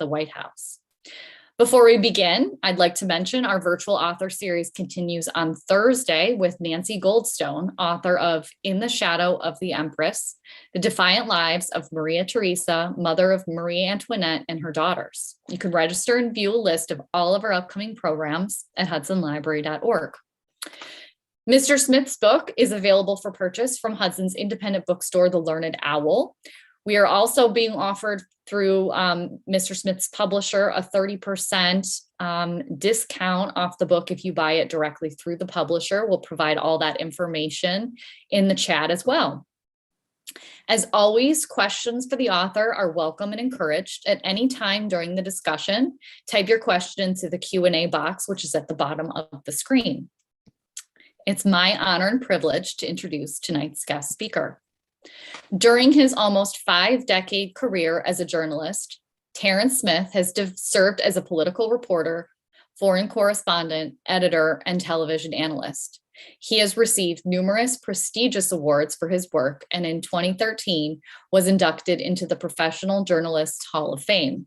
the White House. Before we begin, I'd like to mention our virtual author series continues on Thursday with Nancy Goldstone, author of In the Shadow of the Empress, The Defiant Lives of Maria Theresa, mother of Marie Antoinette and her daughters. You can register and view a list of all of our upcoming programs at hudsonlibrary.org. Mr. Smith's book is available for purchase from Hudson's independent bookstore, The Learned Owl. We are also being offered through Mr. Smith's publisher a 30% discount off the book if you buy it directly through the publisher. We'll provide all that information in the chat as well. As always, questions for the author are welcome and encouraged. At any time during the discussion, type your question into the Q&A box, which is at the bottom of the screen. It's my honor and privilege to introduce tonight's guest speaker. During his almost 5-decade career as a journalist, Terence Smith has served as a political reporter, foreign correspondent, editor, and television analyst. He has received numerous prestigious awards for his work, and in 2013 was inducted into the Professional Journalists Hall of Fame.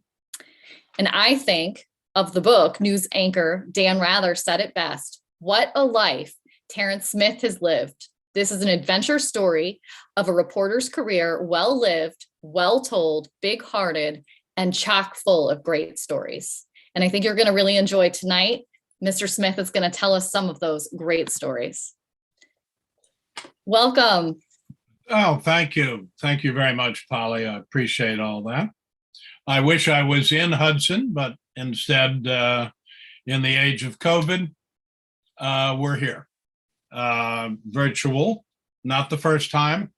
And I think of the book, news anchor Dan Rather said it best: "What a life Terence Smith has lived. This is an adventure story of a reporter's career, well lived, well told, big hearted, and chock full of great stories." And I think you're going to really enjoy tonight. Mr. Smith is going to tell us some of those great stories. Welcome. Oh, thank you. Thank you very much, Polly. I appreciate all that. I wish I was in Hudson, but instead, in the age of COVID, we're here. Virtual, not the first time,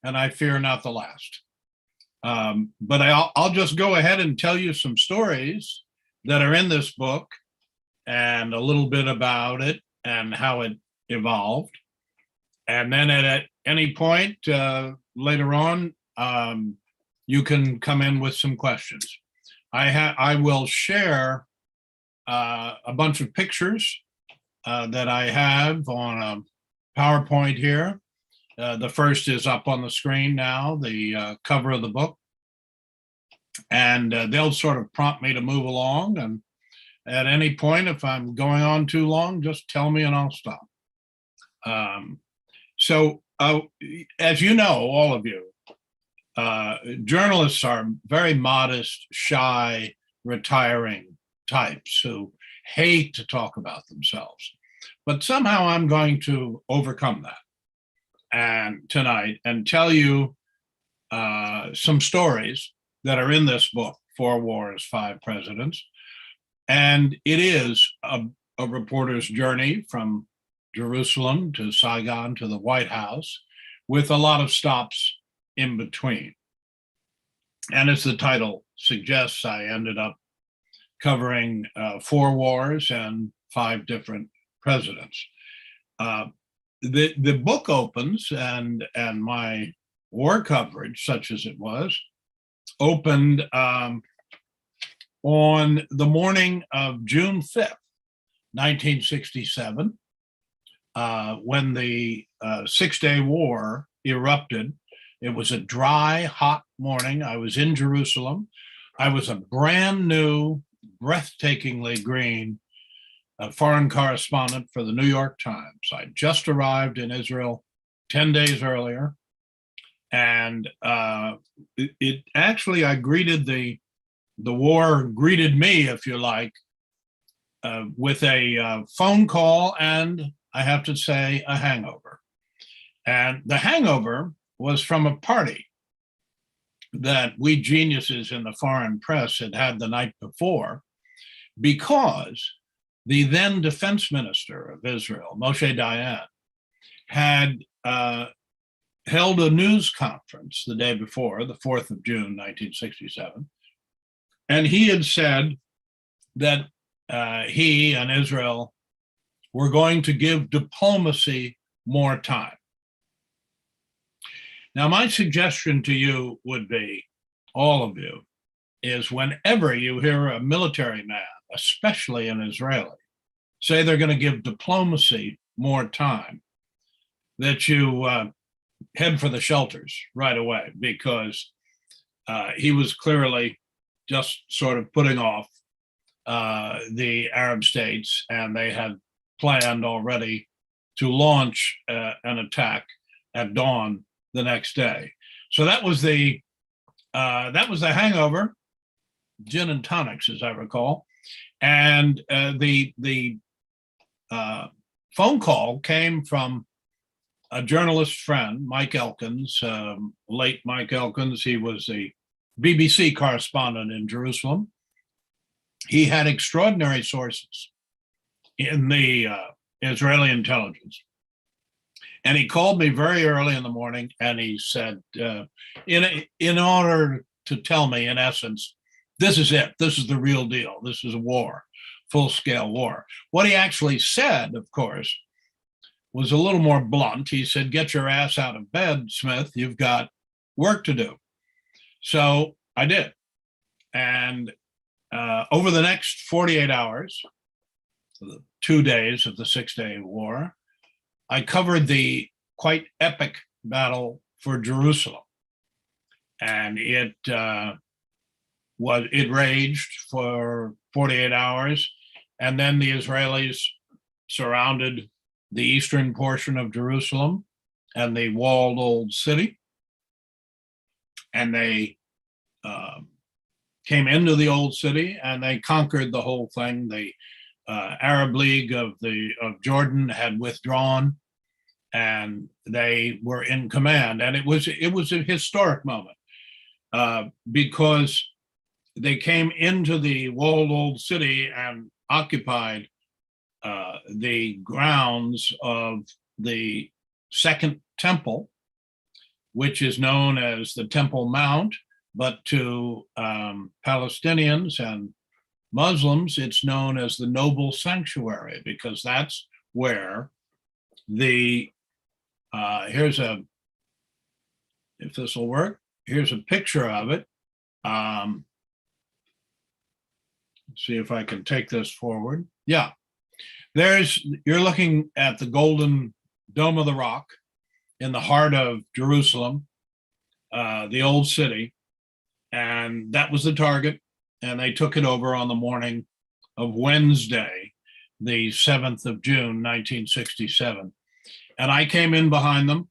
and I fear not the last. But I'll just go ahead and tell you some stories that are in this book and a little bit about it and how it evolved. And then at any point later on, you can come in with some questions. I will share a bunch of pictures that I have on a PowerPoint here. The first is up on the screen now, the cover of the book. And they'll sort of prompt me to move along. And at any point, if I'm going on too long, just tell me and I'll stop. As you know, all of you, journalists are very modest, shy, retiring types who hate to talk about themselves. But somehow I'm going to overcome that and tonight and tell you some stories that are in this book, 4 Wars, 5 Presidents. And it is a reporter's journey from Jerusalem to Saigon to the White House, with a lot of stops in between. And as the title suggests, I ended up covering 4 wars and 5 different presidents. The book opens, and my war coverage, such as it was, opened on the morning of June 5th, 1967, when the Six-Day War erupted. It was a dry, hot morning. I was in Jerusalem. I was a brand new, breathtakingly green foreign correspondent for the New York Times. I just arrived in Israel 10 days earlier. And it actually, I greeted the war greeted me, if you like, with a phone call and, I have to say, a hangover. And the hangover was from a party that we geniuses in the foreign press had the night before, because the then defense minister of Israel, Moshe Dayan, had held a news conference the day before, the 4th of June, 1967. And he had said that he and Israel were going to give diplomacy more time. Now, my suggestion to you would be, all of you, is whenever you hear a military man, especially an Israeli, say they're going to give diplomacy more time, that you head for the shelters right away, because he was clearly just sort of putting off the Arab states, and they had planned already to launch an attack at dawn the next day. So that was the hangover, gin and tonics, as I recall, and the phone call came from a journalist friend, Mike Elkins, late Mike Elkins. He was a BBC correspondent in Jerusalem. He had extraordinary sources in the Israeli intelligence. And he called me very early in the morning, and he said, in order to tell me, in essence, this is it. This is the real deal. This is a war, full-scale war. What he actually said, of course, was a little more blunt. He said, get your ass out of bed, Smith. You've got work to do. So I did. And over the next 48 hours, the 2 days of the 6-day war, I covered the quite epic battle for Jerusalem. And it raged for 48 hours. And then the Israelis surrounded the eastern portion of Jerusalem and the walled old city. And they came into the old city, and they conquered the whole thing. The Arab League of Jordan had withdrawn, and they were in command. And it was a historic moment because they came into the walled old city and occupied the grounds of the Second Temple, which is known as the Temple Mount, but to Palestinians and Muslims, it's known as the Noble Sanctuary, because that's where if this will work, here's a picture of it. Let's see if I can take this forward. Yeah, you're looking at the Golden Dome of the Rock in the heart of Jerusalem, the old city, and that was the target. And they took it over on the morning of Wednesday, the 7th of June, 1967. And I came in behind them.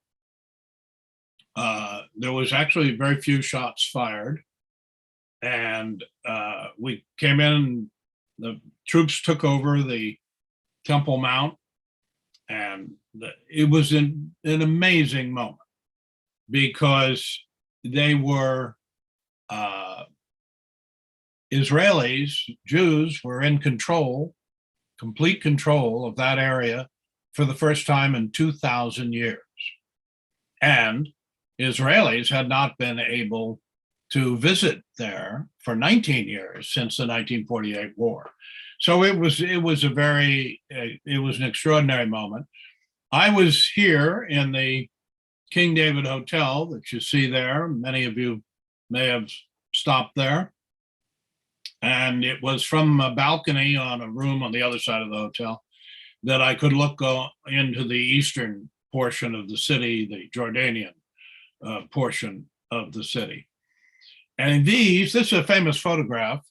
There was actually very few shots fired. And we came in, the troops took over the Temple Mount, and it was an amazing moment because they were Israelis, Jews were in control, complete control of that area for the first time in 2,000 years. And Israelis had not been able to visit there for 19 years since the 1948 war. So it was an extraordinary moment. I was here in the King David Hotel that you see there. Many of you may have stopped there. And it was from a balcony on a room on the other side of the hotel that I could look into the eastern portion of the city, the Jordanian portion of the city. And this is a famous photograph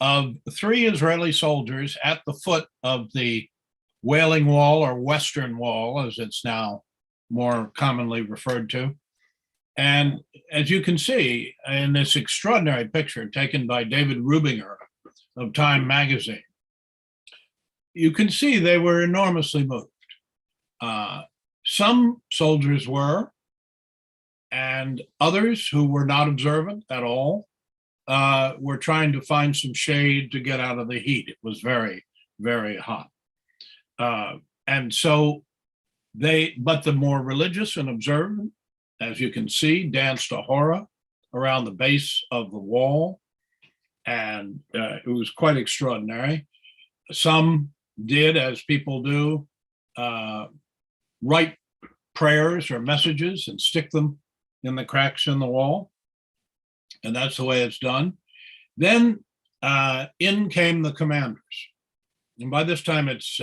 of 3 Israeli soldiers at the foot of the Wailing Wall, or Western Wall, as it's now more commonly referred to. And as you can see in this extraordinary picture taken by David Rubinger of Time magazine, you can see they were enormously moved. Some soldiers were, and others who were not observant at all were trying to find some shade to get out of the heat. It was very, very hot. And so but the more religious and observant, as you can see, danced a hora around the base of the wall. And it was quite extraordinary. Some did, as people do, write prayers or messages and stick them in the cracks in the wall. And that's the way it's done. Then in came the commanders. And by this time it's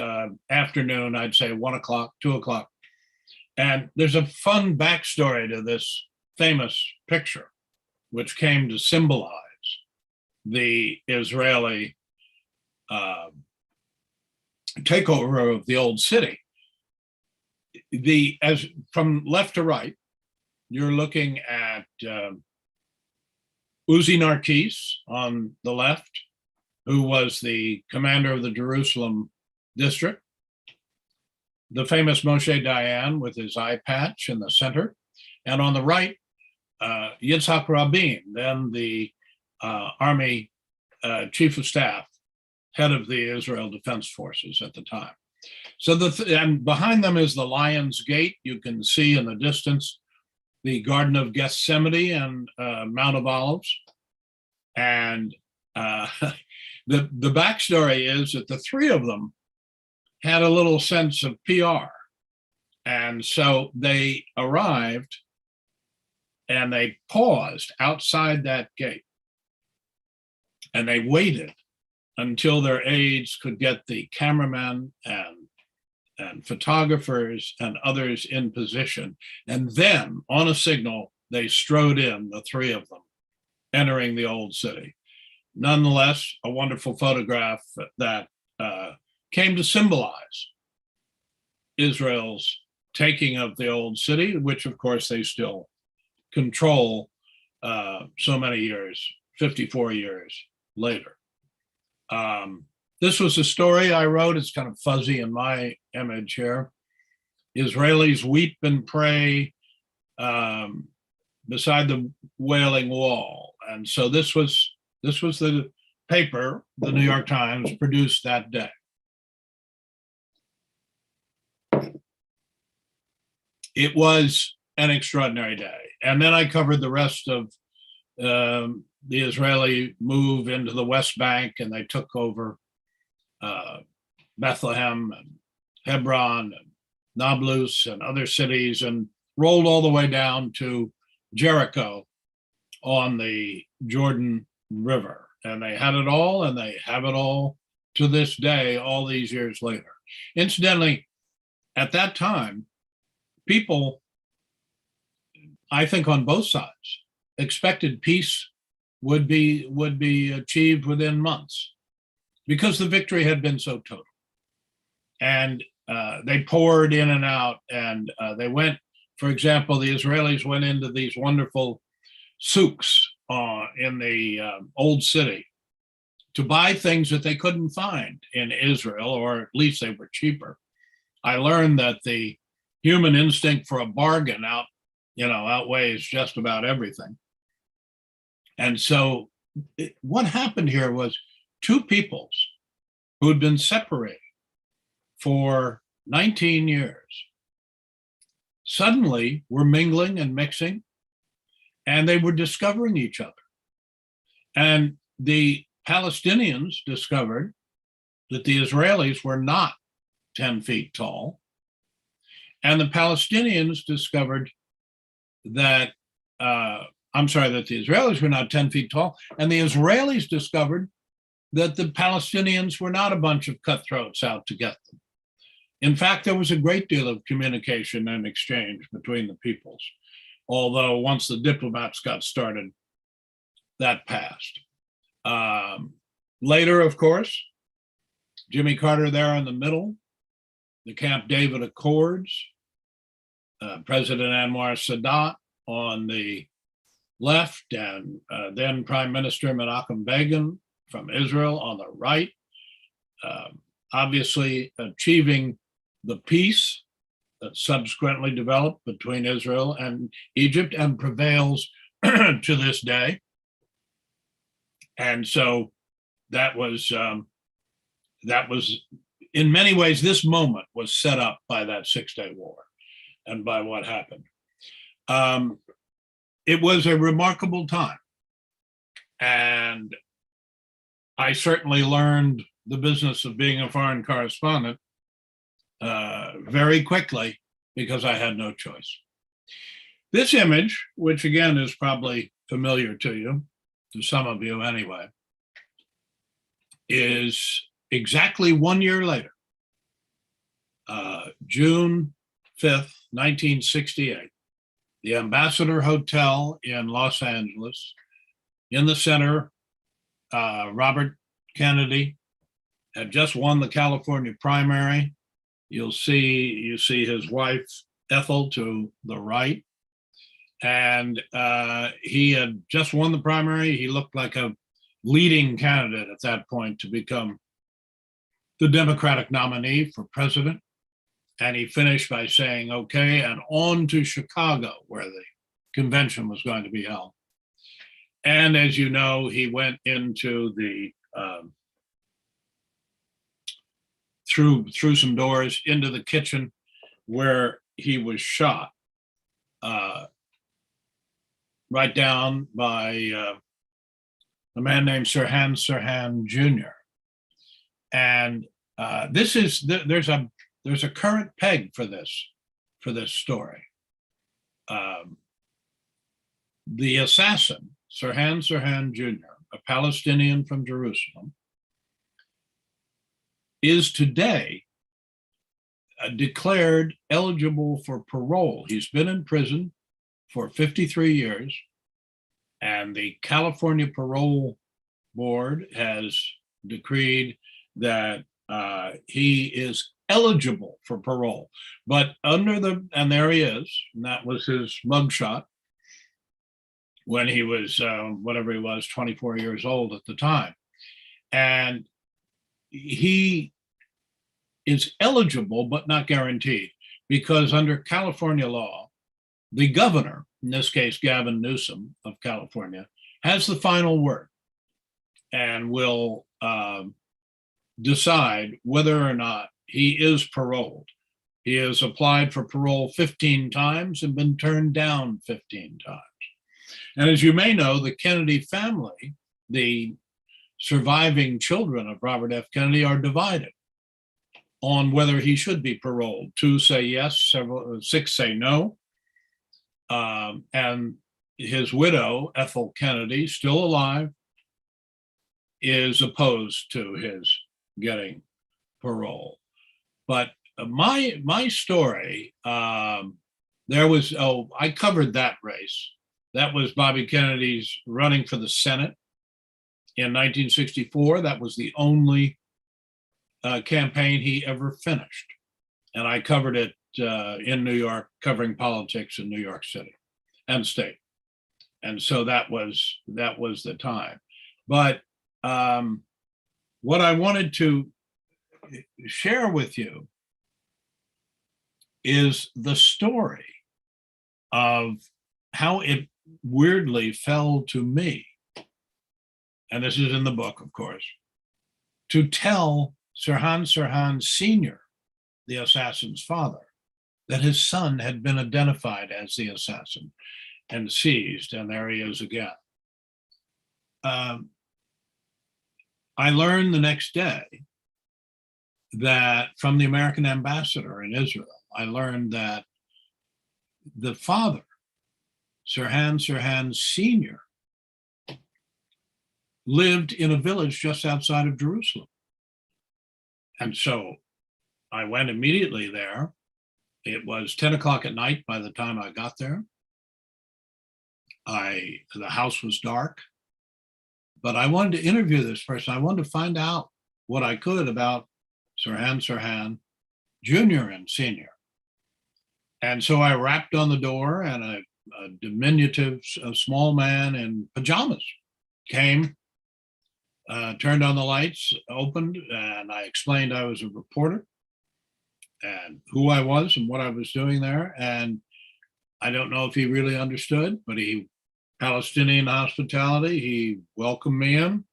afternoon, I'd say 1 o'clock, 2 o'clock. And there's a fun backstory to this famous picture, which came to symbolize the Israeli takeover of the old city. As from left to right, you're looking at Uzi Narkis on the left, who was the commander of the Jerusalem district, the famous Moshe Dayan with his eye patch in the center, and on the right, Yitzhak Rabin, then the Army Chief of Staff, head of the Israel Defense Forces at the time. So and behind them is the Lion's Gate. You can see in the distance the Garden of Gethsemane and Mount of Olives. And the backstory is that the three of them had a little sense of PR. And so they arrived and they paused outside that gate. And they waited until their aides could get the cameramen and photographers and others in position. And then on a signal, they strode in, the three of them, entering the old city. Nonetheless, a wonderful photograph that came to symbolize Israel's taking of the old city, which of course they still control so many years, 54 years later. This was a story I wrote. It's kind of fuzzy in my image here. Israelis weep and pray beside the Wailing Wall. And so this was the paper the New York Times produced that day. It was an extraordinary day. And then I covered the rest of the Israeli move into the West Bank, and they took over Bethlehem and Hebron and Nablus and other cities and rolled all the way down to Jericho on the Jordan River. And they had it all, and they have it all to this day, all these years later. Incidentally, at that time, people, I think on both sides, expected peace would be achieved within months because the victory had been so total. And they poured in and out, and they went, for example, the Israelis went into these wonderful souks in the old city to buy things that they couldn't find in Israel, or at least they were cheaper. I learned that the human instinct for a bargain outweighs just about everything. And so what happened here was two peoples who had been separated for 19 years suddenly were mingling and mixing, and they were discovering each other. And the Palestinians discovered that the Israelis were not 10 feet tall. And the Palestinians discovered that, that the Israelis were not 10 feet tall. And the Israelis discovered that the Palestinians were not a bunch of cutthroats out to get them. In fact, there was a great deal of communication and exchange between the peoples. Although once the diplomats got started, that passed. Later, of course, Jimmy Carter there in the middle, the Camp David Accords, President Anwar Sadat on the left, and then Prime Minister Menachem Begin from Israel on the right, obviously achieving the peace that subsequently developed between Israel and Egypt and prevails to this day. And so that was in many ways, this moment was set up by that 6-day war and by what happened. It was a remarkable time. And I certainly learned the business of being a foreign correspondent very quickly because I had no choice. This image, which again is probably familiar to you, to some of you anyway, is exactly 1 year later, June 5th, 1968, the Ambassador Hotel in Los Angeles, in the center Robert Kennedy had just won the California primary. You see his wife, Ethel, to the right. And he had just won the primary. He looked like a leading candidate at that point to become the Democratic nominee for president. And he finished by saying, okay, and on to Chicago, where the convention was going to be held. And as you know, he went into the, through some doors into the kitchen where he was shot, right down by a man named Sirhan Sirhan Jr. And there's a current peg for this story. The assassin, Sirhan Sirhan Jr., a Palestinian from Jerusalem, is today declared eligible for parole. He's been in prison for 53 years, and the California Parole Board has decreed that he is eligible for parole. But and there he is, and that was his mugshot when he was, whatever he was, 24 years old at the time. And he is eligible, but not guaranteed, because under California law, the governor, in this case, Gavin Newsom of California, has the final word and will decide whether or not he is paroled. He has applied for parole 15 times and been turned down 15 times. And as you may know, the Kennedy family, the surviving children of Robert F. Kennedy, are divided on whether he should be paroled. 2 say yes, 6 say no. And his widow, Ethel Kennedy, still alive, is opposed to his getting parole. But my story, I covered that race. That was Bobby Kennedy's running for the Senate in 1964. That was the only campaign he ever finished. And I covered it in New York, covering politics in New York City and state. And so that was the time. But what I wanted to share with you is the story of how it weirdly fell to me, and this is in the book, of course, to tell Sirhan Sirhan Sr., the assassin's father, that his son had been identified as the assassin and seized, and there he is again. I learned the next day that from the American ambassador in Israel, I learned that the father, Sirhan Sirhan Sr., lived in a village just outside of Jerusalem. And so I went immediately there. It was 10 o'clock at night by the time I got there. The house was dark, but I wanted to interview this person. I wanted to find out what I could about Sirhan Sirhan Jr. and Sr. And so I rapped on the door, and a diminutive, small man in pajamas came, turned on the lights, opened, and I explained I was a reporter and who I was and what I was doing there. And I don't know if he really understood, but Palestinian hospitality, he welcomed me in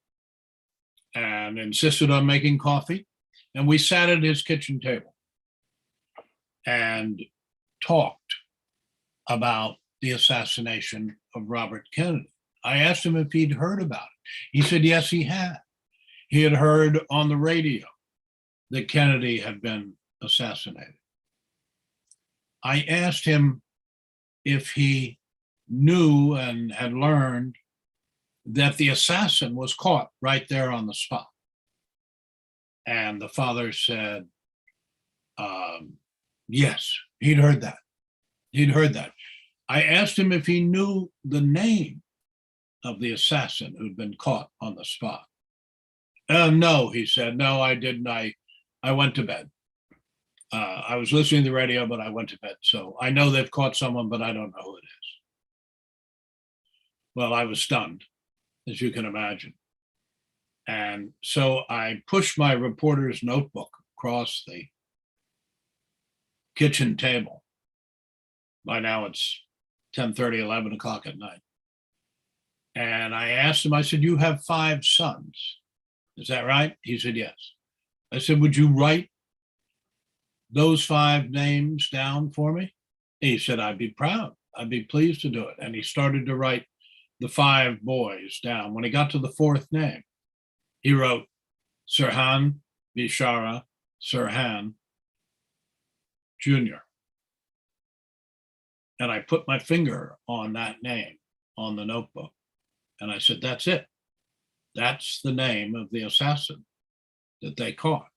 and insisted on making coffee. And we sat at his kitchen table and talked about the assassination of Robert Kennedy. I asked him if he'd heard about it. He said, yes, he had. He had heard on the radio that Kennedy had been assassinated. I asked him if he knew and had learned that the assassin was caught right there on the spot. And the father said, yes, he'd heard that. He'd heard that. I asked him if he knew the name of the assassin who'd been caught on the spot. No, he said, no, I didn't. I went to bed. I was listening to the radio, but I went to bed. So I know they've caught someone, but I don't know who it is. Well, I was stunned, as you can imagine. And so I pushed my reporter's notebook across the kitchen table. By now it's 10:30, 11 o'clock at night. And I asked him, I said, you have 5 sons. Is that right? He said, yes. I said, would you write those 5 names down for me? He said, I'd be proud. I'd be pleased to do it. And he started to write the 5 boys down. When he got to the 4th name, he wrote Sirhan Bishara Sirhan Jr. And I put my finger on that name on the notebook. And I said, that's it. That's the name of the assassin that they caught.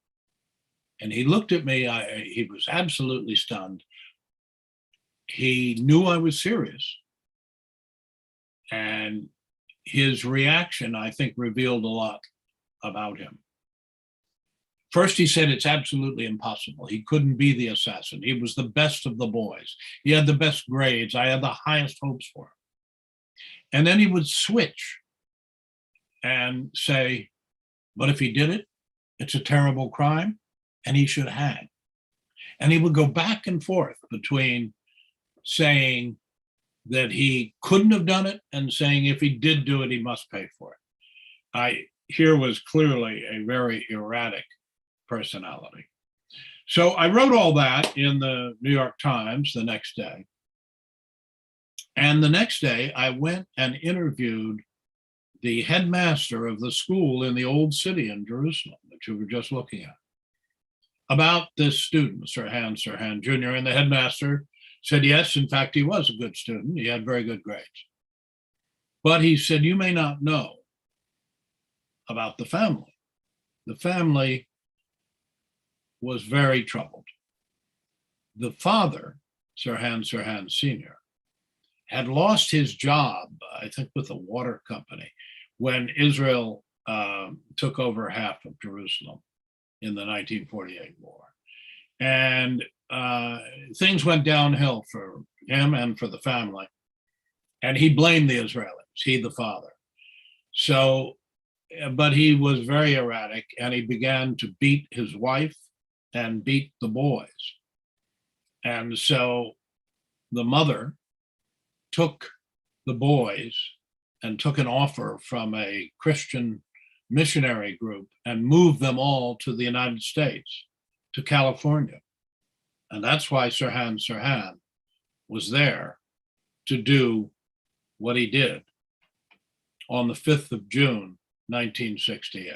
And he looked at me. He was absolutely stunned. He knew I was serious. And his reaction, I think, revealed a lot about him. First, he said it's absolutely impossible. He couldn't be the assassin. He was the best of the boys. He had the best grades. I had the highest hopes for him. And then he would switch and say, but if he did it, it's a terrible crime and he should hang. And he would go back and forth between saying that he couldn't have done it and saying if he did do it, he must pay for it. Here was clearly a very erratic personality. So I wrote all that in the New York Times the next day. And the next day I went and interviewed the headmaster of the school in the old city in Jerusalem that you were just looking at about this student, Sirhan Jr. And the headmaster said, yes, in fact, he was a good student. He had very good grades. But he said, you may not know about the family. The family was very troubled. The father, Sirhan Sr., had lost his job, I think, with the water company when Israel took over half of Jerusalem in the 1948 war. And things went downhill for him and for the family. And he blamed the Israelis, he, the father. So, but he was very erratic and he began to beat his wife and beat the boys. And so the mother took the boys and took an offer from a Christian missionary group and moved them all to the United States, to California. And that's why Sirhan was there to do what he did on the 5th of June, 1968.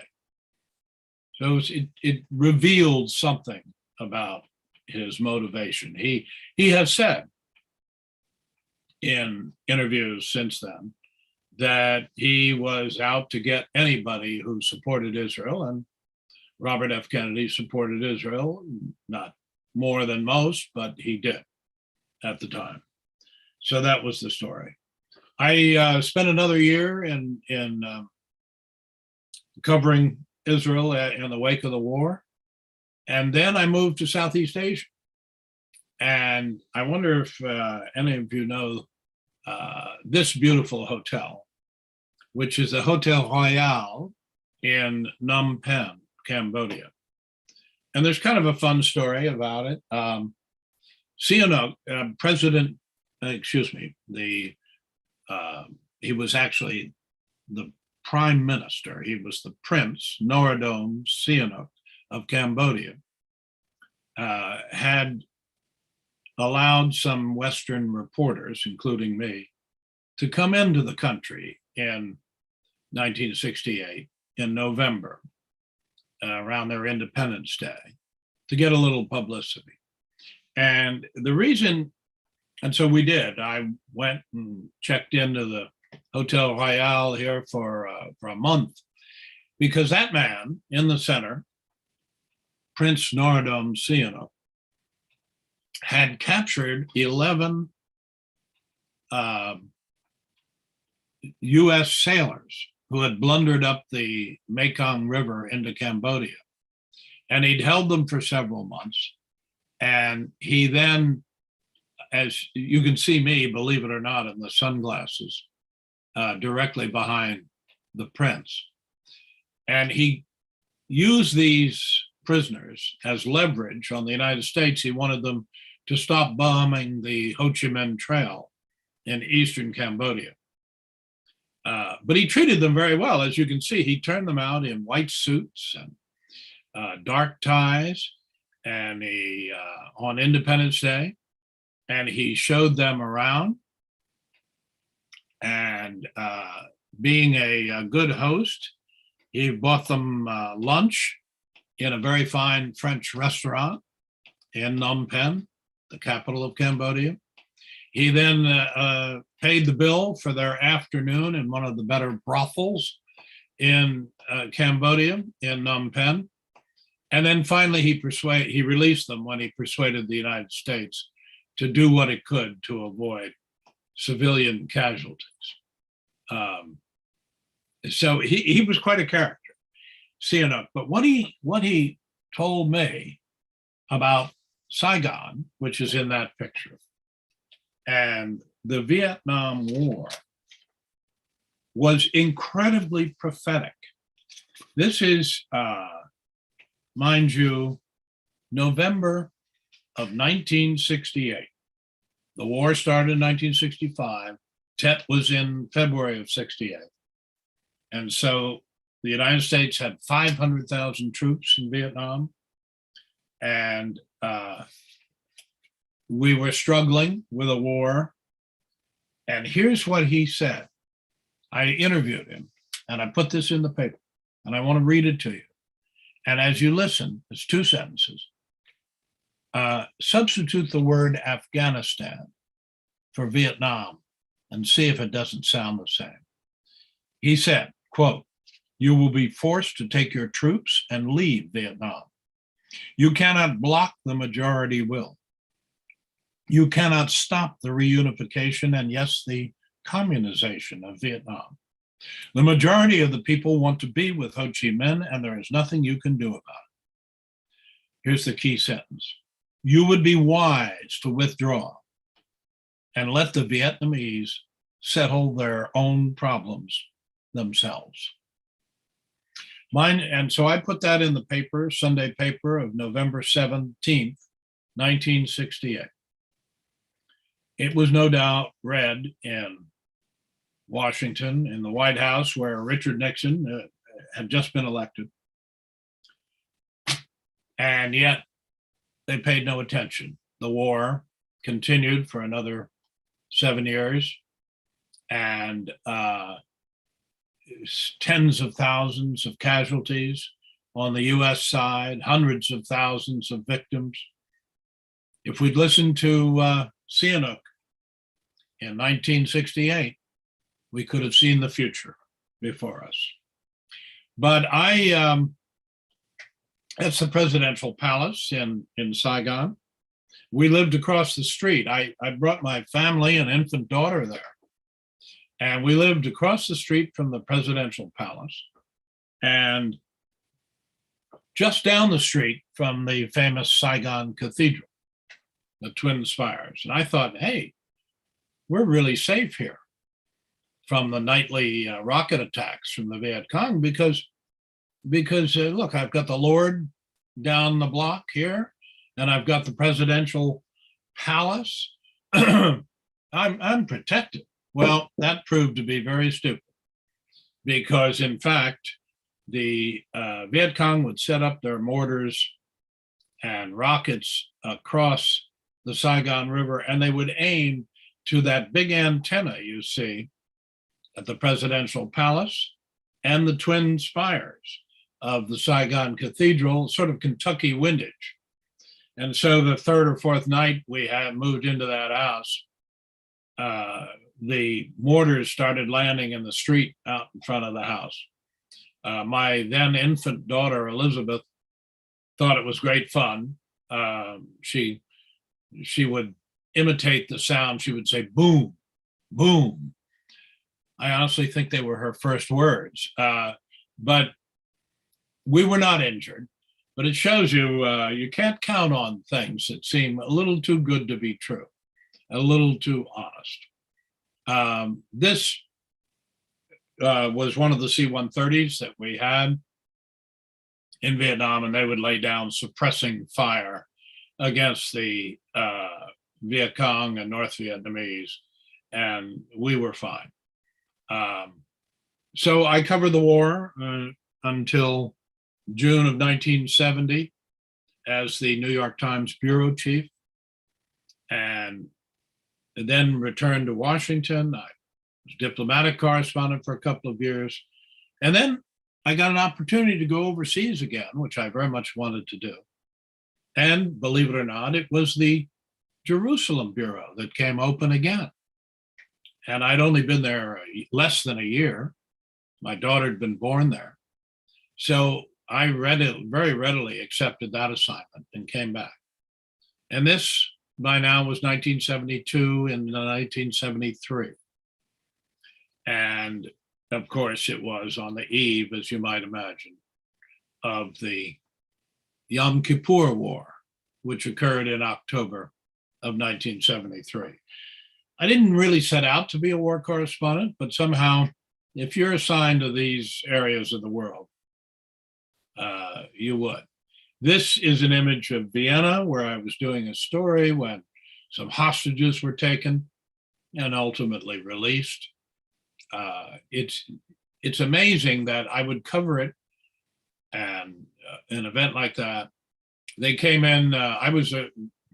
So it revealed something about his motivation. He has said in interviews since then that he was out to get anybody who supported Israel, and Robert F. Kennedy supported Israel, not more than most, but he did at the time. So that was the story. I spent another year in covering Israel in the wake of the war, and then I moved to Southeast Asia. And I wonder if any of you know this beautiful hotel, which is the Hotel Royal in Phnom Penh, Cambodia. And there's kind of a fun story about it. Sihanouk, he was actually the prime minister. He was the Prince Norodom Sihanouk of Cambodia, had allowed some Western reporters, including me, to come into the country in 1968 in November, around their Independence Day, to get a little publicity. And the reason, and so we did, I went and checked into the Hotel Royal here for a month, because that man in the center, Prince Norodom Sihanouk, had captured 11 US sailors who had blundered up the Mekong River into Cambodia. And he'd held them for several months. And he then, as you can see me, believe it or not, in the sunglasses, directly behind the prince. And he used these prisoners as leverage on the United States. He wanted them to stop bombing the Ho Chi Minh Trail in eastern Cambodia. But he treated them very well. As you can see, he turned them out in white suits and dark ties, and he on Independence Day, and he showed them around. And being a good host, he bought them lunch in a very fine French restaurant in Phnom Penh, the capital of Cambodia. He then paid the bill for their afternoon in one of the better brothels in Cambodia, in Phnom Penh. And then finally he released them when he persuaded the United States to do what it could to avoid civilian casualties. So he was quite a character, Sihanouk. But what he told me about Saigon, which is in that picture, and the Vietnam War was incredibly prophetic. This is, mind you, November of 1968. The war started in 1965. Tet was in February of 68. And so the United States had 500,000 troops in Vietnam. And we were struggling with a war. And here's what he said. I interviewed him, and I put this in the paper, and I want to read it to you. And as you listen, it's 2 sentences. Substitute the word Afghanistan for Vietnam and see if it doesn't sound the same. He said, quote, "You will be forced to take your troops and leave Vietnam. You cannot block the majority will. You cannot stop the reunification and, yes, the communization of Vietnam. The majority of the people want to be with Ho Chi Minh, and there is nothing you can do about it." Here's the key sentence. "You would be wise to withdraw and let the Vietnamese settle their own problems themselves." And so I put that in the paper, Sunday paper of November 17th, 1968. It was no doubt read in Washington, in the White House, where Richard Nixon had just been elected. And yet they paid no attention. The war continued for another 7 years, and tens of thousands of casualties on the US side, hundreds of thousands of victims. If we'd listened to Sihanouk in 1968, we could have seen the future before us. But that's the presidential palace in Saigon. We lived across the street. I brought my family and infant daughter there. And we lived across the street from the presidential palace and just down the street from the famous Saigon Cathedral, the twin spires. And I thought, hey, we're really safe here from the nightly rocket attacks from the Viet Cong because look, I've got the Lord down the block here, and I've got the presidential palace. I'm protected. Well, that proved to be very stupid because, in fact, the Viet Cong would set up their mortars and rockets across the Saigon River, and they would aim to that big antenna you see at the presidential palace and the twin spires of the Saigon Cathedral, sort of Kentucky windage. And so the 3rd or 4th night we had moved into that house, the mortars started landing in the street out in front of the house. My then infant daughter, Elizabeth, thought it was great fun. She would imitate the sound. She would say, boom, boom. I honestly think they were her first words. But we were not injured. But it shows you you can't count on things that seem a little too good to be true, a little too honest. This was one of the C-130s that we had in Vietnam, and they would lay down suppressing fire against the Viet Cong and North Vietnamese, and we were fine. So I covered the war until June of 1970 as the New York Times bureau chief, and then returned to Washington. I was diplomatic correspondent for a couple of years, and then I got an opportunity to go overseas again, which I very much wanted to do. And believe it or not, it was the Jerusalem bureau that came open again. And I'd only been there less than a year. My daughter had been born there. So I very readily accepted that assignment and came back. And this by now was 1972 and 1973. And of course, it was on the eve, as you might imagine, of the Yom Kippur War, which occurred in October of 1973. I didn't really set out to be a war correspondent, but somehow, if you're assigned to these areas of the world, you would. This is an image of Vienna, where I was doing a story when some hostages were taken and ultimately released. It's amazing that I would cover it, and an event like that. They came in. I was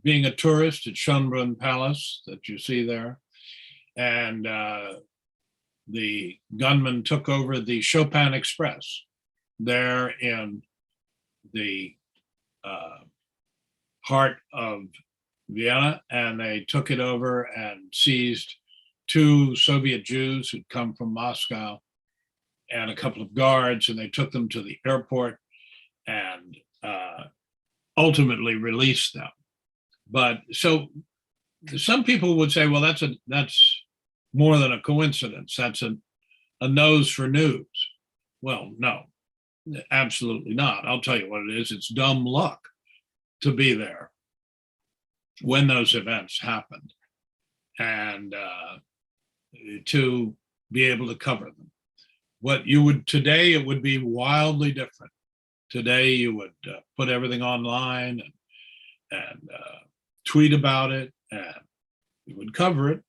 being a tourist at Schönbrunn Palace that you see there, and the gunman took over the Chopin Express there in the heart of Vienna, and they took it over and seized 2 Soviet Jews who'd come from Moscow and a couple of guards, and they took them to the airport and ultimately released them. But so some people would say, well, that's more than a coincidence. That's a nose for news. Well, no, absolutely not. I'll tell you what it is. It's dumb luck to be there when those events happened, and to be able to cover them. What you would today, it would be wildly different. Today, you would put everything online and tweet about it, and you would cover it,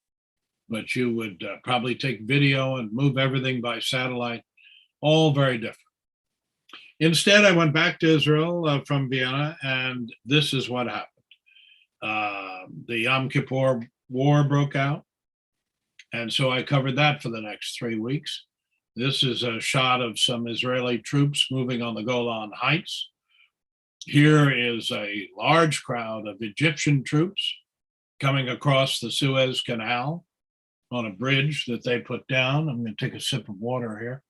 but you would probably take video and move everything by satellite, all very different. Instead, I went back to Israel from Vienna, and this is what happened. The Yom Kippur War broke out, and so I covered that for the next 3 weeks. This is a shot of some Israeli troops moving on the Golan Heights. Here is a large crowd of Egyptian troops coming across the Suez Canal on a bridge that they put down. I'm going to take a sip of water here.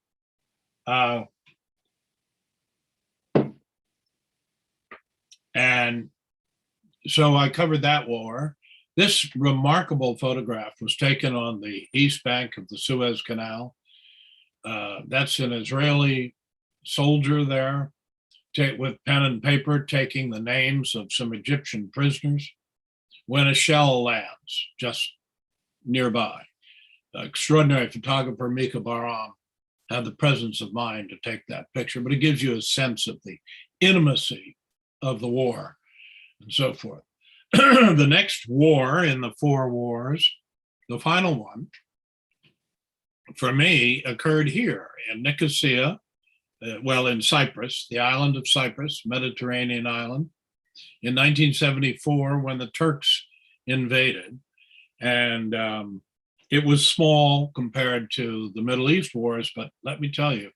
And so I covered that war. This remarkable photograph was taken on the east bank of the Suez Canal. That's an Israeli soldier there with pen and paper taking the names of some Egyptian prisoners when a shell lands just nearby. Extraordinary photographer Mika Baram had the presence of mind to take that picture, but it gives you a sense of the intimacy of the war and so forth. The next war in the 4 wars, the final one, for me, occurred here in Nicosia, in Cyprus, the island of Cyprus, Mediterranean island, in 1974 when the Turks invaded. And it was small compared to the Middle East wars, but let me tell you,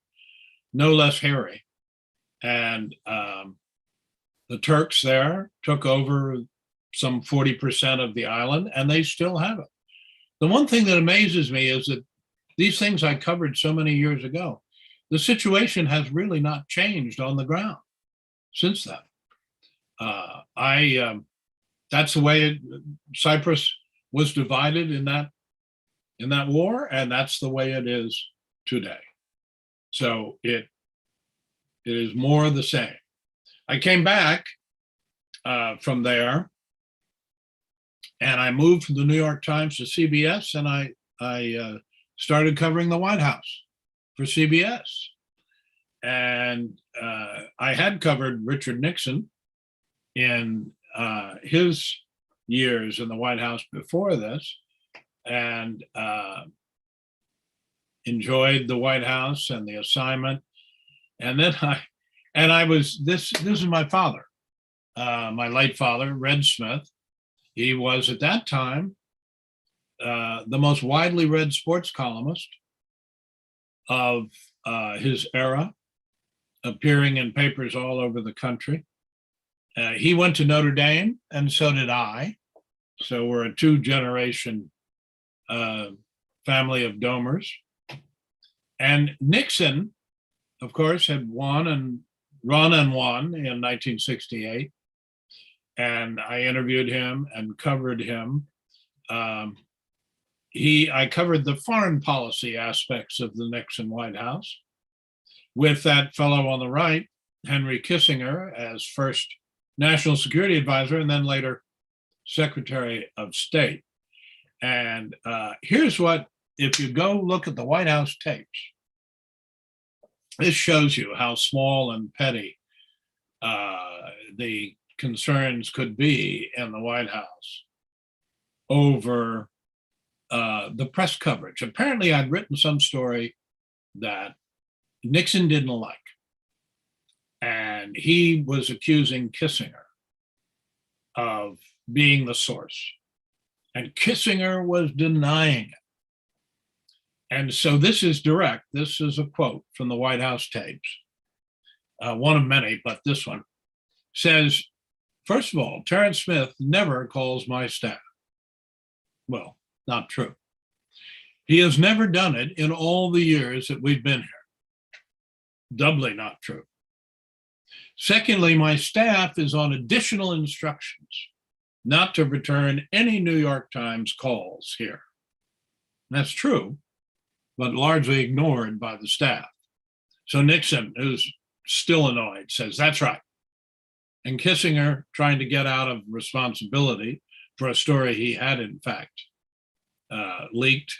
no less hairy. And the Turks there took over some 40% of the island, and they still have it. The one thing that amazes me is that these things I covered so many years ago, the situation has really not changed on the ground since then. That's the way Cyprus was divided in that in that war, and that's the way it is today. So it is more the same. I came back from there, and I moved from the New York Times to CBS, and I started covering the White House for CBS. And I had covered Richard Nixon in his years in the White House before this, and enjoyed the White House and the assignment. And then I was, this is my father, my late father, Red Smith. He was at that time the most widely read sports columnist of his era, appearing in papers all over the country. He went to Notre Dame, and so did I. So we're a two-generation family of Domers. And Nixon, of course, had won and run and won in 1968. And I interviewed him and covered him. I covered the foreign policy aspects of the Nixon White House with that fellow on the right, Henry Kissinger, as first National Security Advisor and then later Secretary of State. And here's what, if you go look at the White House tapes, this shows you how small and petty the concerns could be in the White House over the press coverage. Apparently, I'd written some story that Nixon didn't like, and he was accusing Kissinger of being the source, and Kissinger was denying it. And so this is direct. This is a quote from the White House tapes, one of many, but this one says, first of all, Terence Smith never calls my staff. Well, not true. He has never done it in all the years that we've been here. Doubly not true. Secondly, my staff is on additional instructions not to return any New York Times calls here. That's true, but largely ignored by the staff. So Nixon, who's still annoyed, says, that's right. And Kissinger, trying to get out of responsibility for a story he had, in fact, leaked,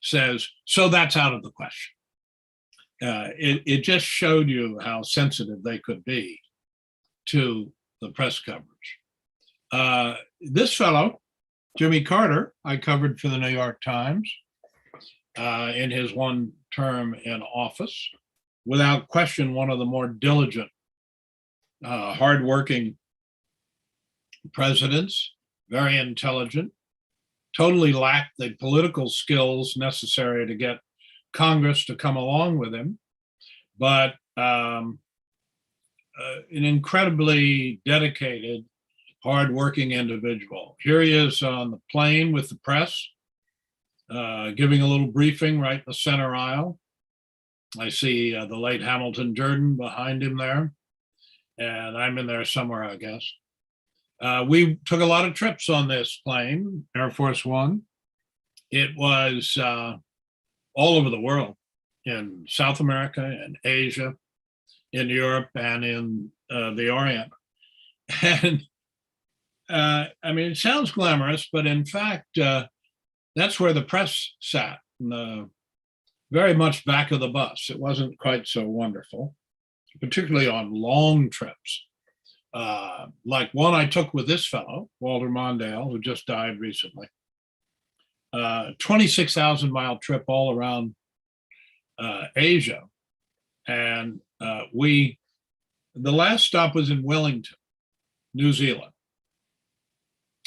says, so that's out of the question. It just showed you how sensitive they could be to the press coverage. This fellow, Jimmy Carter, I covered for the New York Times in his one term in office. Without question, one of the more diligent, hardworking presidents, very intelligent, totally lacked the political skills necessary to get Congress to come along with him, but an incredibly dedicated, hardworking individual. Here he is on the plane with the press, giving a little briefing right in the center aisle. I see the late Hamilton Durden behind him there, and I'm in there somewhere, I guess. We took a lot of trips on this plane, Air Force One. It was all over the world, in South America and Asia, in Europe, and in the Orient. And I mean, it sounds glamorous, but in fact, that's where the press sat, in the very much back of the bus. It wasn't quite so wonderful, particularly on long trips. Like one I took with this fellow, Walter Mondale, who just died recently. 26,000 mile trip all around Asia. And the last stop was in Wellington, New Zealand,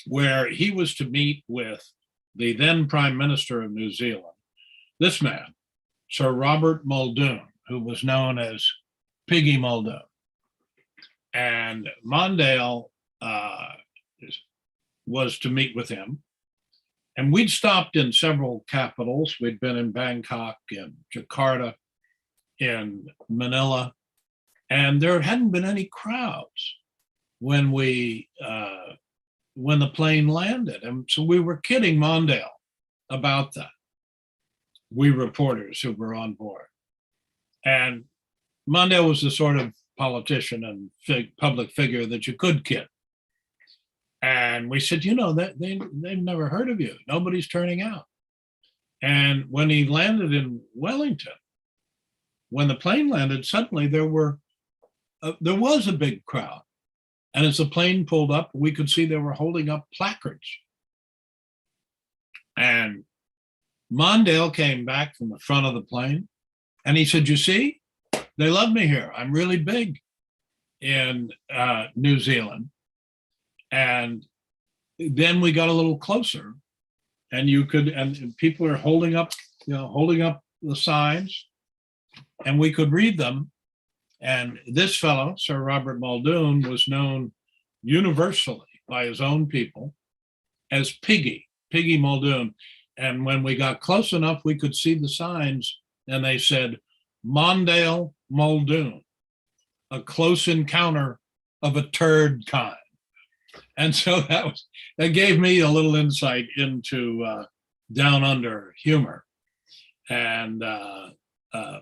where he was to meet with the then Prime Minister of New Zealand, this man, Sir Robert Muldoon, who was known as Piggy Muldoon. And Mondale was to meet with him. And we'd stopped in several capitals. We'd been in Bangkok, in Jakarta, in Manila, and there hadn't been any crowds when the plane landed. And so we were kidding Mondale about that. we reporters who were on board. And Mondale was the sort of politician and public figure that you could kid. And we said, they've never heard of you. Nobody's turning out. And when he landed in Wellington, when the plane landed, suddenly there was a big crowd. And as the plane pulled up, we could see they were holding up placards. And Mondale came back from the front of the plane and he said, you see, they love me here. I'm really big in New Zealand. And then we got a little closer and and people are holding up the signs and we could read them. And this fellow, Sir Robert Muldoon, was known universally by his own people as Piggy Muldoon. And when we got close enough, we could see the signs and they said, Mondale Muldoon, a close encounter of a turd kind. And so that gave me a little insight into down under humor. And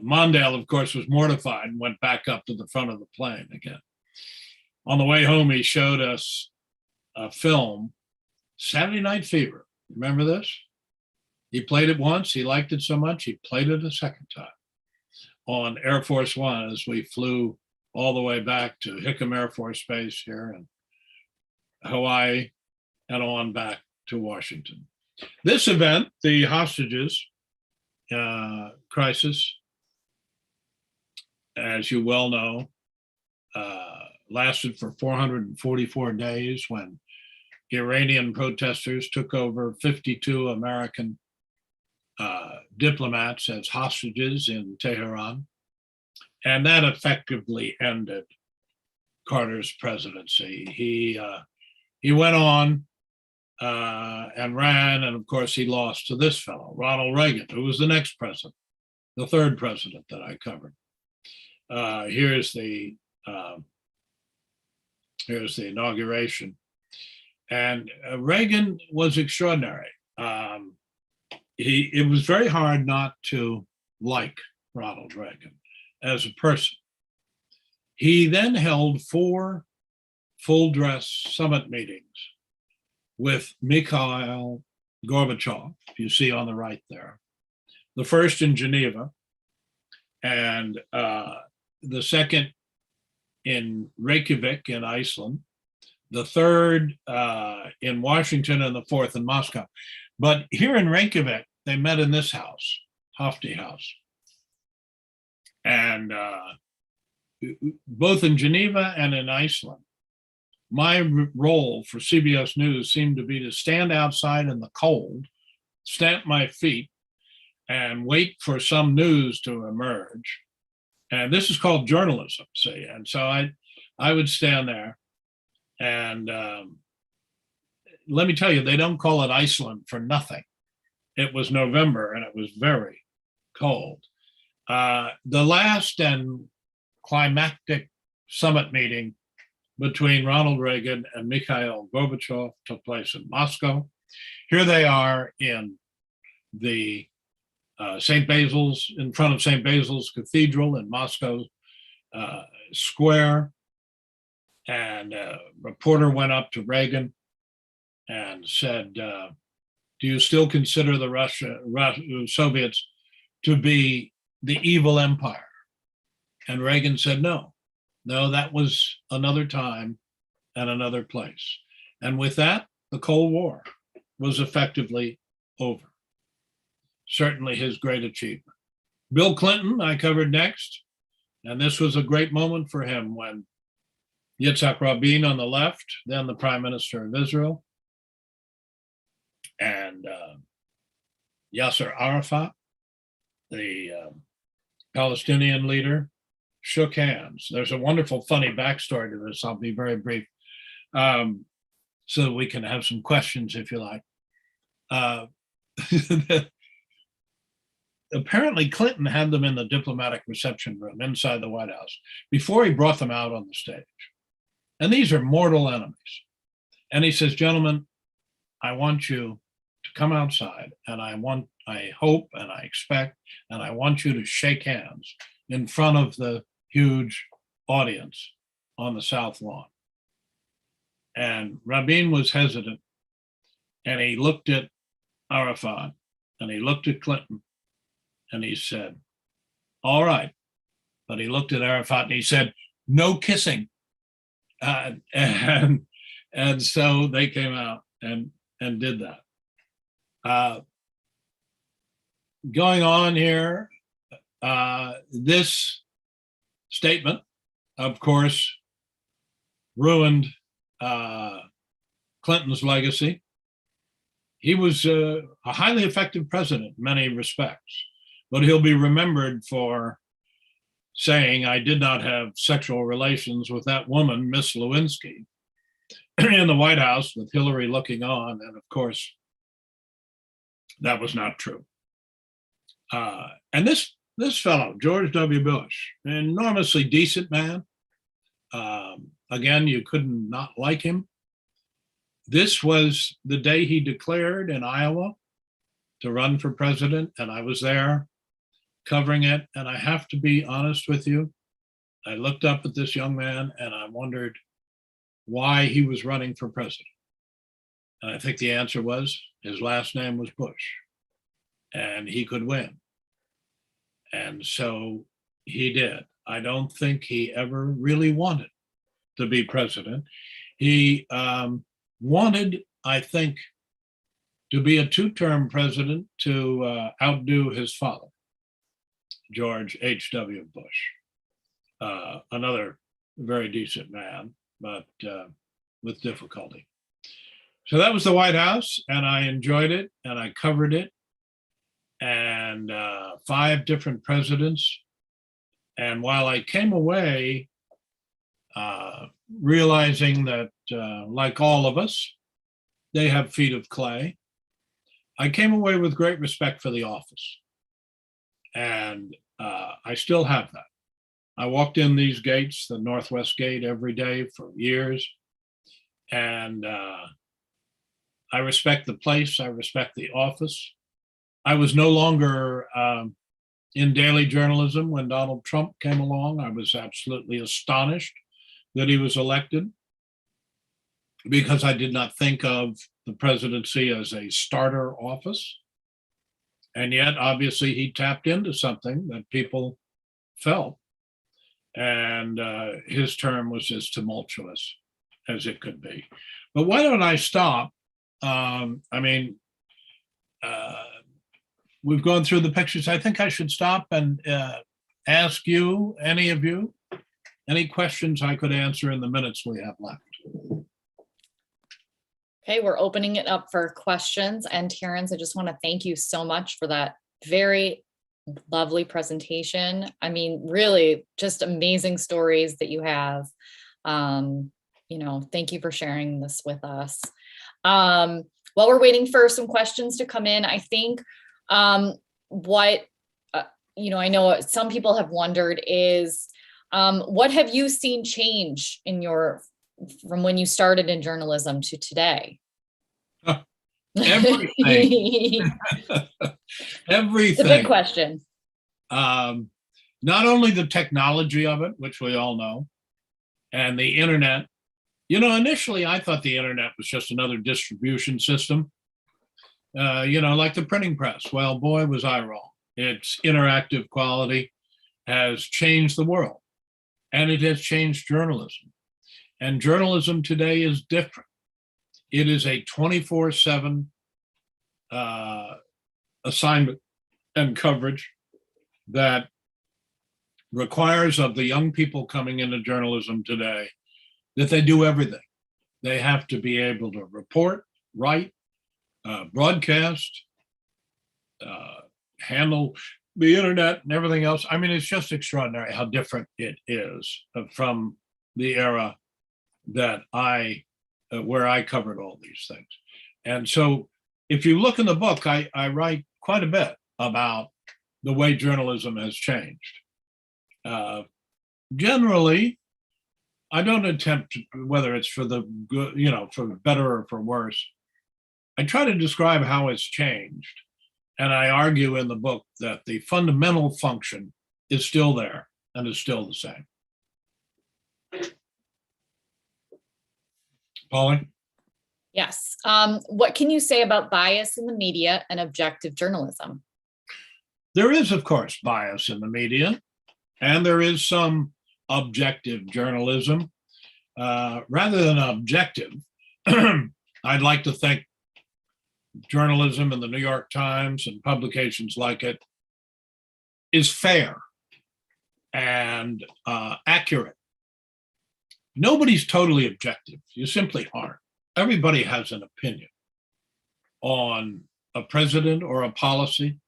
Mondale, of course, was mortified and went back up to the front of the plane again. On the way home, he showed us a film, Saturday Night Fever. Remember this? He played it once. He liked it so much, he played it a second time on Air Force One as we flew all the way back to Hickam Air Force Base here in Hawaii and on back to Washington. This event, the hostages crisis, as you well know, lasted for 444 days when Iranian protesters took over 52 American diplomats as hostages in Tehran. And that effectively ended Carter's presidency. He went on and ran, and of course he lost to this fellow, Ronald Reagan, who was the next president, the third president that I covered. Here's the inauguration. And Reagan was extraordinary. It was very hard not to like Ronald Reagan as a person. He then held 4 full-dress summit meetings with Mikhail Gorbachev, you see on the right there. The first in Geneva, and the second in Reykjavik in Iceland, the third in Washington, and the fourth in Moscow. But here in Reykjavik, they met in this house, Hofty House. And both in Geneva and in Iceland, my role for CBS News seemed to be to stand outside in the cold, stamp my feet, and wait for some news to emerge. And this is called journalism, see? And so I would stand there and let me tell you, they don't call it Iceland for nothing. It was November and it was very cold. The last and climactic summit meeting between Ronald Reagan and Mikhail Gorbachev took place in Moscow. Here they are in the St. Basil's, in front of St. Basil's Cathedral in Moscow Square. And a reporter went up to Reagan and said, do you still consider the Soviets to be the evil empire? And Reagan said, no, that was another time and another place. And with that, the Cold War was effectively over. Certainly his great achievement. Bill Clinton, I covered next. And this was a great moment for him when Yitzhak Rabin on the left, then the Prime Minister of Israel, and Yasser Arafat, the Palestinian leader, shook hands. There's a wonderful, funny backstory to this. I'll be very brief, so that we can have some questions if you like. Apparently, Clinton had them in the diplomatic reception room inside the White House before he brought them out on the stage. And these are mortal enemies. And he says, gentlemen, I want you to come outside, and I hope and I expect, and I want you to shake hands in front of the huge audience on the South Lawn. And Rabin was hesitant, and he looked at Arafat, and he looked at Clinton, and he said, all right. But he looked at Arafat and he said, no kissing. And so they came out and did that. Going on here, this statement, of course, ruined Clinton's legacy. He was a highly effective president in many respects, but he'll be remembered for saying, I did not have sexual relations with that woman, Miss Lewinsky, in the White House with Hillary looking on. And of course, that was not true. And this fellow, George W. Bush, an enormously decent man. Again, you couldn't not like him. This was the day he declared in Iowa to run for president, and I was there covering it. And I have to be honest with you, I looked up at this young man and I wondered why he was running for president. And I think the answer was his last name was Bush, and he could win. And so he did. I don't think he ever really wanted to be president. He wanted, I think, to be a two-term president to outdo his father, George H.W. Bush, another very decent man, but with difficulty. So that was the White House, and I enjoyed it, and I covered it, and 5 different presidents. And while I came away realizing that, like all of us, they have feet of clay, I came away with great respect for the office. And I still have that. I walked in these gates, the Northwest Gate, every day for years. And I respect the place. I respect the office. I was no longer in daily journalism when Donald Trump came along. I was absolutely astonished that he was elected, because I did not think of the presidency as a starter office. And yet, obviously, he tapped into something that people felt. And his term was as tumultuous as it could be. But why don't I stop? We've gone through the pictures. I think I should stop and ask you, any of you, any questions I could answer in the minutes we have left. Okay, we're opening it up for questions. And Terence, I just want to thank you so much for that very lovely presentation. I mean, really just amazing stories that you have. Thank you for sharing this with us. While we're waiting for some questions to come in, I think I know some people have wondered is, what have you seen change from when you started in journalism to today? Everything. Everything. It's a big question. Not only the technology of it, which we all know, and the internet. Initially I thought the internet was just another distribution system, like the printing press. Well, boy, was I wrong. Its interactive quality has changed the world, and it has changed journalism. And journalism today is different. It is a 24/7 assignment and coverage that requires of the young people coming into journalism today that they do everything. They have to be able to report, write, broadcast, handle the internet and everything else. I mean, it's just extraordinary how different it is from the era that where I covered all these things. And so if you look in the book, I write quite a bit about the way journalism has changed. Generally, I don't attempt to, whether it's for the good, for better or for worse, I try to describe how it's changed. And I argue in the book that the fundamental function is still there and is still the same. Pauline? Yes. What can you say about bias in the media and objective journalism? There is, of course, bias in the media, and there is some objective journalism. Rather than objective, I'd like to think journalism in the New York Times and publications like it is fair and accurate. Nobody's totally objective. You simply aren't. Everybody has an opinion on a president or a policy.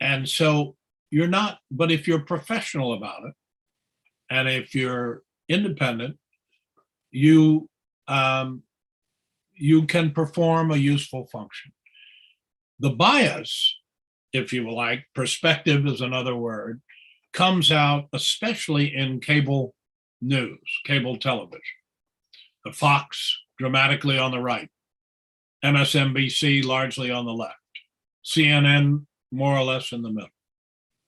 And so you're not, but if you're professional about it, and if you're independent, you can perform a useful function. The bias, if you like, perspective is another word, comes out especially in cable news, cable television. The Fox dramatically on the right, MSNBC largely on the left, CNN more or less in the middle,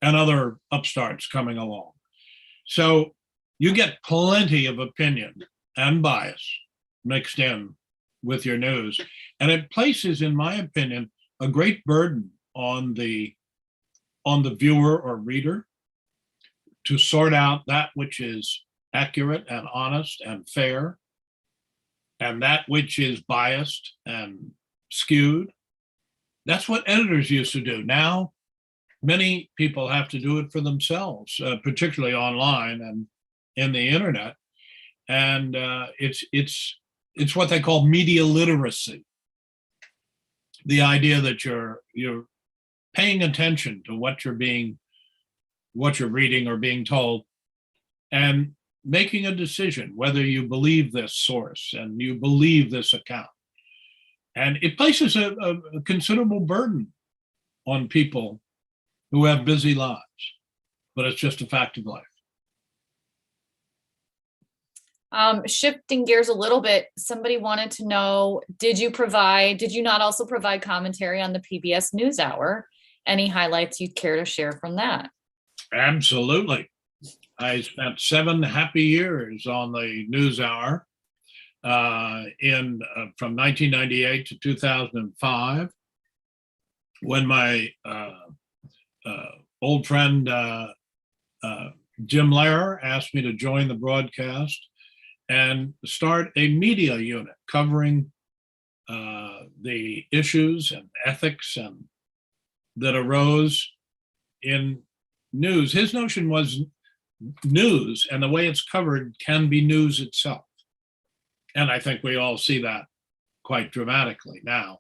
and other upstarts coming along. So you get plenty of opinion and bias mixed in with your news. And it places, in my opinion, a great burden on the viewer or reader to sort out that which is accurate and honest and fair, and that which is biased and skewed. That's what editors used to do. Now, many people have to do it for themselves, particularly online and in the internet. And it's what they call media literacy. The idea that you're paying attention to what you're reading or being told, and making a decision whether you believe this source and you believe this account. And it places a considerable burden on people who have busy lives, but it's just a fact of life. Shifting gears a little bit, somebody wanted to know, did you not also provide commentary on the PBS NewsHour? Any highlights you'd care to share from that? Absolutely. I spent 7 happy years on the NewsHour from 1998 to 2005, when my old friend Jim Lehrer asked me to join the broadcast and start a media unit covering the issues and ethics and that arose in news. His notion was news, and the way it's covered can be news itself. And I think we all see that quite dramatically now.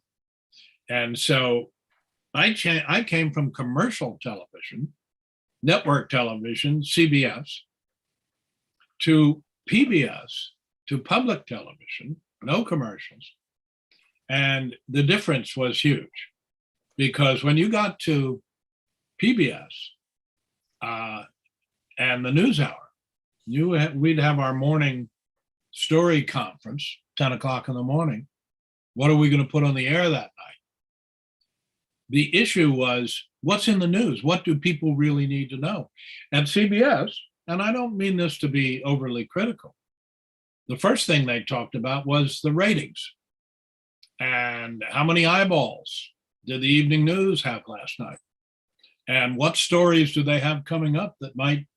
And so I came from commercial television, network television, CBS, to PBS, to public television, no commercials. And the difference was huge, because when you got to PBS and the NewsHour, we'd have our morning story conference, 10 o'clock in the morning. What are we going to put on the air that night? The issue was, what's in the news? What do people really need to know? At CBS, and I don't mean this to be overly critical, the first thing they talked about was the ratings. And how many eyeballs did the evening news have last night? And what stories do they have coming up that might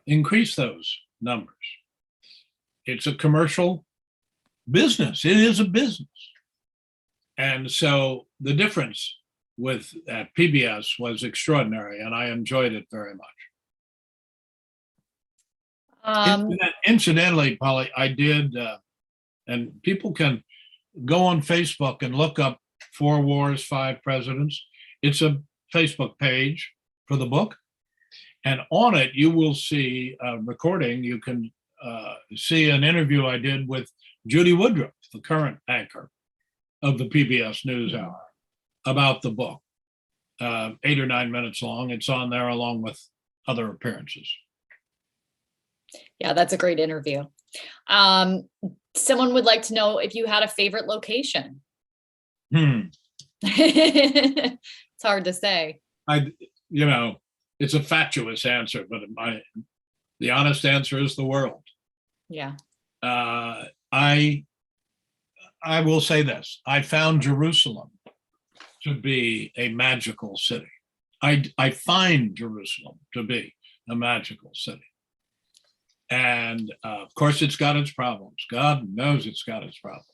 increase those numbers? It's a commercial business. It is a business. And so the difference at PBS was extraordinary, and I enjoyed it very much. Incidentally, Polly, I did, and people can go on Facebook and look up 4 Wars, 5 Presidents. It's a Facebook page for the book. And on it, you will see a recording. You can see an interview I did with Judy Woodruff, the current anchor of the PBS NewsHour, about the book. 8 or 9 minutes long. It's on there along with other appearances. Yeah, that's a great interview. Someone would like to know if you had a favorite location. It's hard to say. It's a fatuous answer, but the honest answer is the world. Yeah. I will say this. I found Jerusalem to be a magical city. I find Jerusalem to be a magical city. And of course, it's got its problems. God knows it's got its problems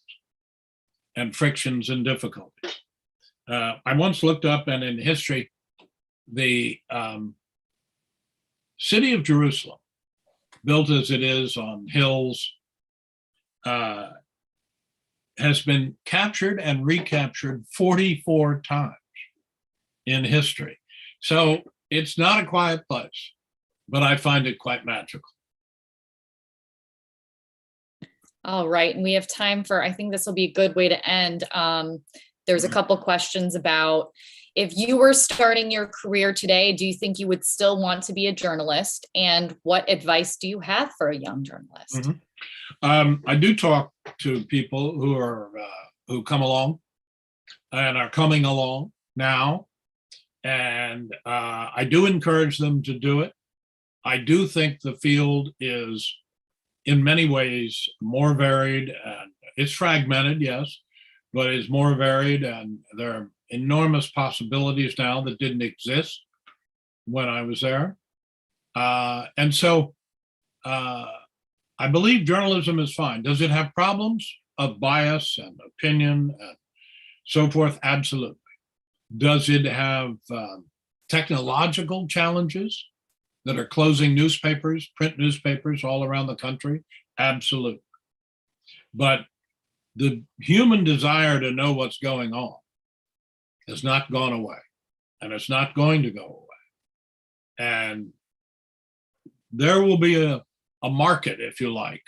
and frictions and difficulties. I once looked up, and in history, the city of Jerusalem, built as it is on hills, has been captured and recaptured 44 times in history. So it's not a quiet place, but I find it quite magical. All right. And we have time for, I think this will be a good way to end. There's a couple questions about, if you were starting your career today, do you think you would still want to be a journalist? And what advice do you have for a young journalist? I do talk to people who come along and are coming along now. And I do encourage them to do it. I do think the field is in many ways more varied, and it's fragmented, yes, but it's more varied, and there are enormous possibilities now that didn't exist when I was there. And so I believe journalism is fine. Does it have problems of bias and opinion and so forth? Absolutely. Does it have technological challenges that are closing newspapers, print newspapers all around the country? Absolutely. But the human desire to know what's going on has not gone away, and it's not going to go away. And there will be a market, if you like,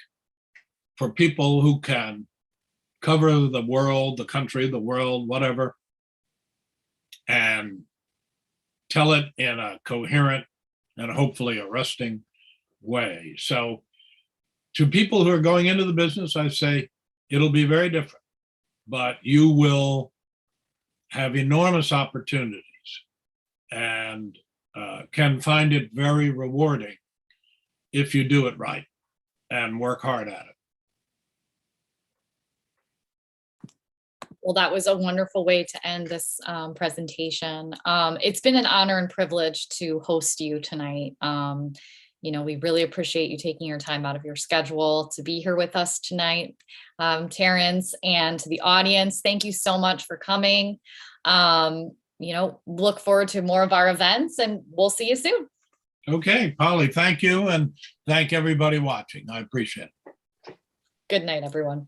for people who can cover the world, the country, the world, whatever, and tell it in a coherent and hopefully arresting way. So to people who are going into the business, I say it'll be very different, but you will have enormous opportunities and can find it very rewarding if you do it right and work hard at it. Well, that was a wonderful way to end this presentation. It's been an honor and privilege to host you tonight. We really appreciate you taking your time out of your schedule to be here with us tonight, Terence, and to the audience. Thank you so much for coming. Look forward to more of our events, and we'll see you soon. Okay, Polly, thank you, and thank everybody watching. I appreciate it. Good night, everyone.